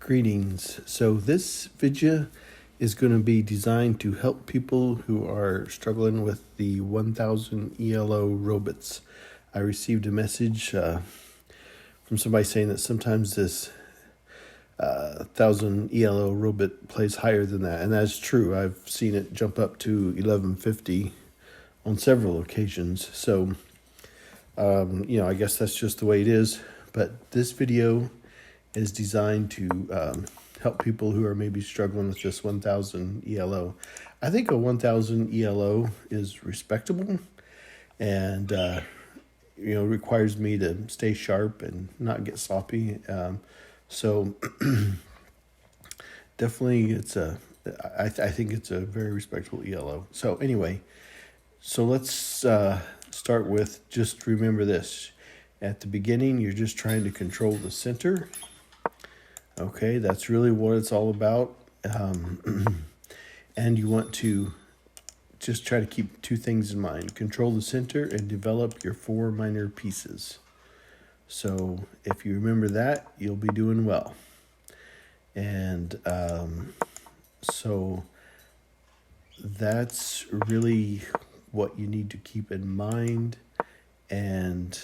Greetings. So this video is going to be designed to help people who are struggling with the 1000 ELO robots. I received a message from somebody saying that sometimes this 1000 ELO robot plays higher than that, and that's true. I've seen it jump up to 1150 on several occasions. So I guess that's just the way it is. But this video is designed to help people who are maybe struggling with this 1000 ELO. I think a 1000 ELO is respectable and requires me to stay sharp and not get sloppy. So definitely I think it's a very respectable ELO. So anyway, so let's start with, just remember this. At the beginning, you're just trying to control the center. Okay, that's really what it's all about. And you want to just try to keep two things in mind. Control the center and develop your 4 minor pieces. So if you remember that, you'll be doing well. And so that's really what you need to keep in mind. And,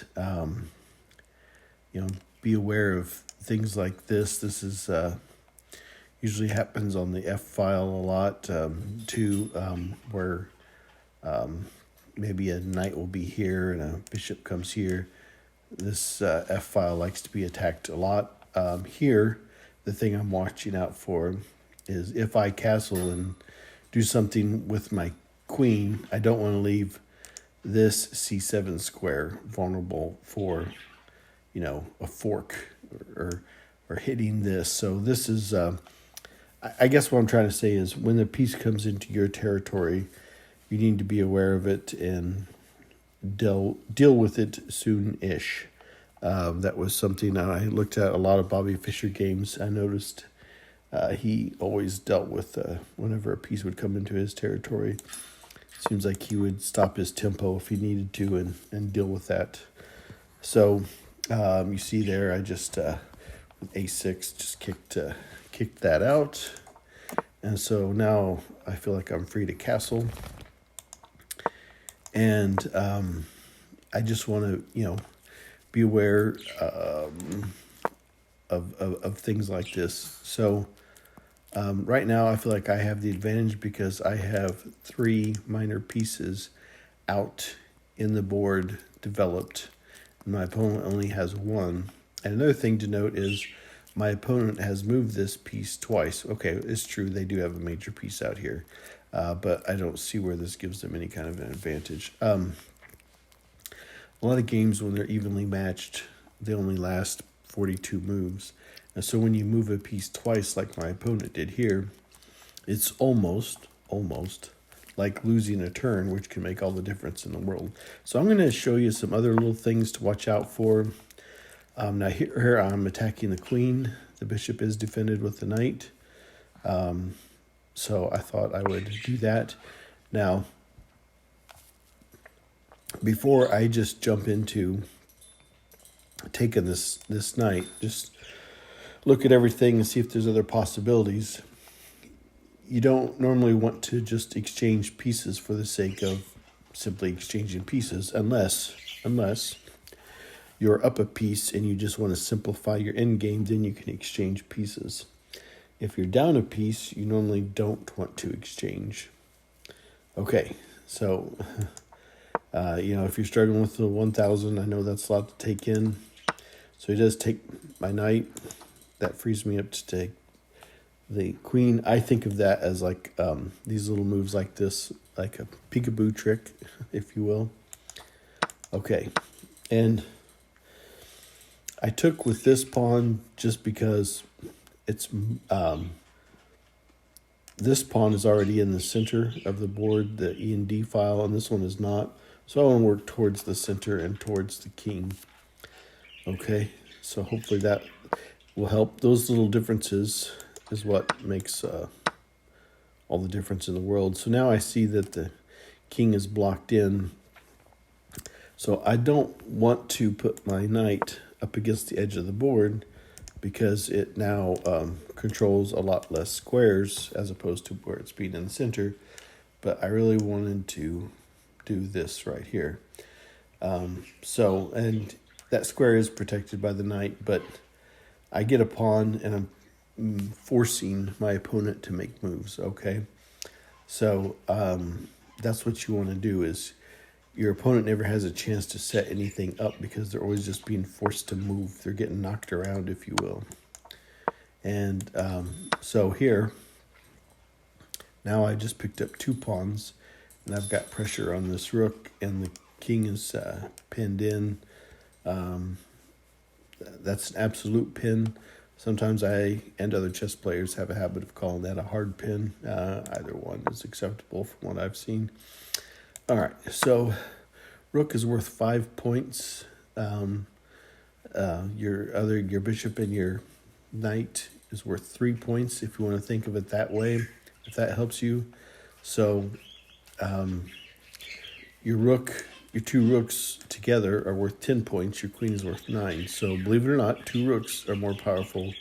be aware of things like this. This is usually happens on the F file a lot too, where maybe a knight will be here and a bishop comes here. This F file likes to be attacked a lot. Here, the thing I'm watching out for is if I castle and do something with my queen, I don't want to leave this C7 square vulnerable for a fork or hitting this. So this is I guess what I'm trying to say is when the piece comes into your territory, you need to be aware of it and deal with it soon-ish. That was something I looked at a lot of Bobby Fischer games. I noticed he always dealt with whenever a piece would come into his territory. Seems like he would stop his tempo if he needed to and deal with that. So you see there, I just with A6 just kicked that out, and so now I feel like I'm free to castle. And I just want to be aware of things like this. So right now I feel like I have the advantage because I have 3 minor pieces out in the board developed. My opponent only has 1. And another thing to note is my opponent has moved this piece twice. Okay, it's true, they do have a major piece out here, but I don't see where this gives them any kind of an advantage. A lot of games, when they're evenly matched, they only last 42 moves. And so when you move a piece twice, like my opponent did here, it's almost like losing a turn, which can make all the difference in the world. So I'm going to show you some other little things to watch out for. Now here I'm attacking the queen. The bishop is defended with the knight. So I thought I would do that. Now, before I just jump into taking this knight, just look at everything and see if there's other possibilities. You don't normally want to just exchange pieces for the sake of simply exchanging pieces, unless you're up a piece and you just want to simplify your end game, then you can exchange pieces. If you're down a piece, you normally don't want to exchange. Okay, so if you're struggling with the 1000, I know that's a lot to take in. So he does take my knight. That frees me up to take the queen. I think of that as like these little moves like this, like a peekaboo trick, if you will. Okay, and I took with this pawn just because it's this pawn is already in the center of the board, the E and D file, and this one is not. So I want to work towards the center and towards the king. Okay, so hopefully that will help. Those little differences is what makes all the difference in the world. So now I see that the king is blocked in. So I don't want to put my knight up against the edge of the board because it now controls a lot less squares as opposed to where it's being in the center. But I really wanted to do this right here. And that square is protected by the knight, but I get a pawn and I'm forcing my opponent to make moves, okay? So that's what you want to do, is your opponent never has a chance to set anything up because they're always just being forced to move. They're getting knocked around, if you will. And so here, now I just picked up 2 pawns, and I've got pressure on this rook, and the king is pinned in. That's an absolute pin. Sometimes I and other chess players have a habit of calling that a hard pin. Either one is acceptable from what I've seen. All right, so rook is worth 5 points. Your bishop and your knight is worth 3 points, if you want to think of it that way, if that helps you. So your 2 rooks together are worth 10 points. Your queen is worth 9. So believe it or not, 2 rooks are more powerful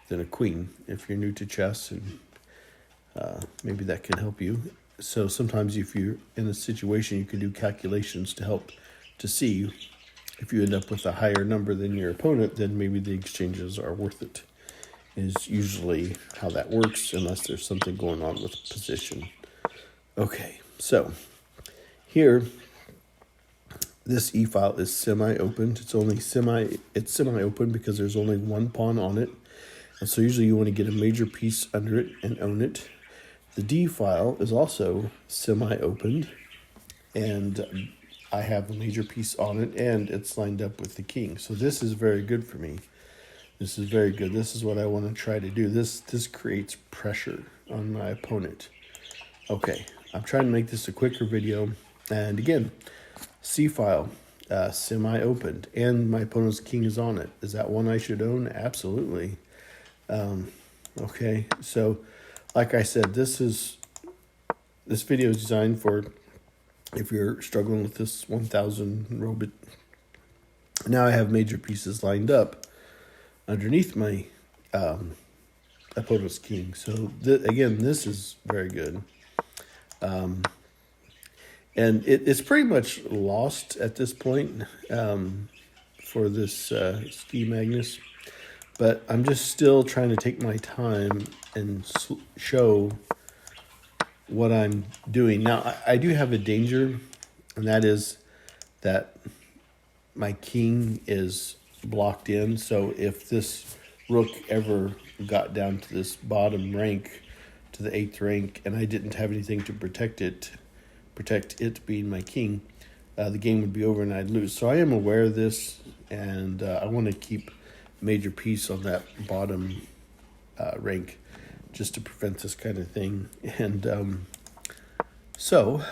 than a queen, if you're new to chess, and maybe that can help you. So sometimes if you're in a situation, you can do calculations to help to see if you end up with a higher number than your opponent, then maybe the exchanges are worth it, is usually how that works, unless there's something going on with position. Okay, so here, this e-file is semi-opened. It's semi-open because there's only 1 pawn on it. And so usually you want to get a major piece under it and own it. The D file is also semi-opened, and I have a major piece on it, and it's lined up with the king. So this is very good for me. This is very good. This is what I want to try to do. This creates pressure on my opponent. Okay, I'm trying to make this a quicker video. And again, C file, semi-opened, and my opponent's king is on it. Is that one I should own? Absolutely. Okay, so like I said, this video is designed for if you're struggling with this 1000 row. But now I have major pieces lined up underneath my opponent's king. So again, this is very good. And it's pretty much lost at this point for this ski Magnus. But I'm just still trying to take my time and show what I'm doing. Now, I do have a danger, and that is that my king is blocked in. So if this rook ever got down to this bottom rank, to the 8th rank, and I didn't have anything to protect it being my king, the game would be over and I'd lose. So I am aware of this, and I want to keep major piece on that bottom rank just to prevent this kind of thing. And so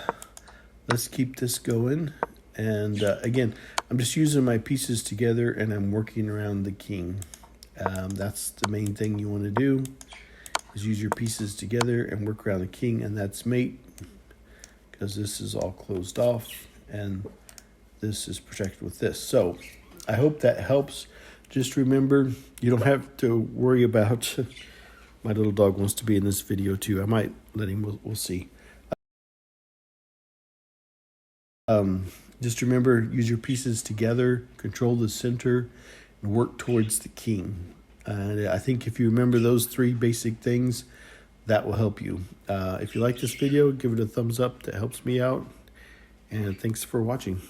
let's keep this going. And again, I'm just using my pieces together, and I'm working around the king. That's the main thing you want to do, is use your pieces together and work around the king, and that's mate, because this is all closed off and this is protected with this. So I hope that helps. Just remember, you don't have to worry about my little dog wants to be in this video too. I might let him, we'll see. Just remember, use your pieces together, control the center, and work towards the king. And I think if you remember those 3 basic things, that will help you. If you like this video, give it a thumbs up. That helps me out. And thanks for watching.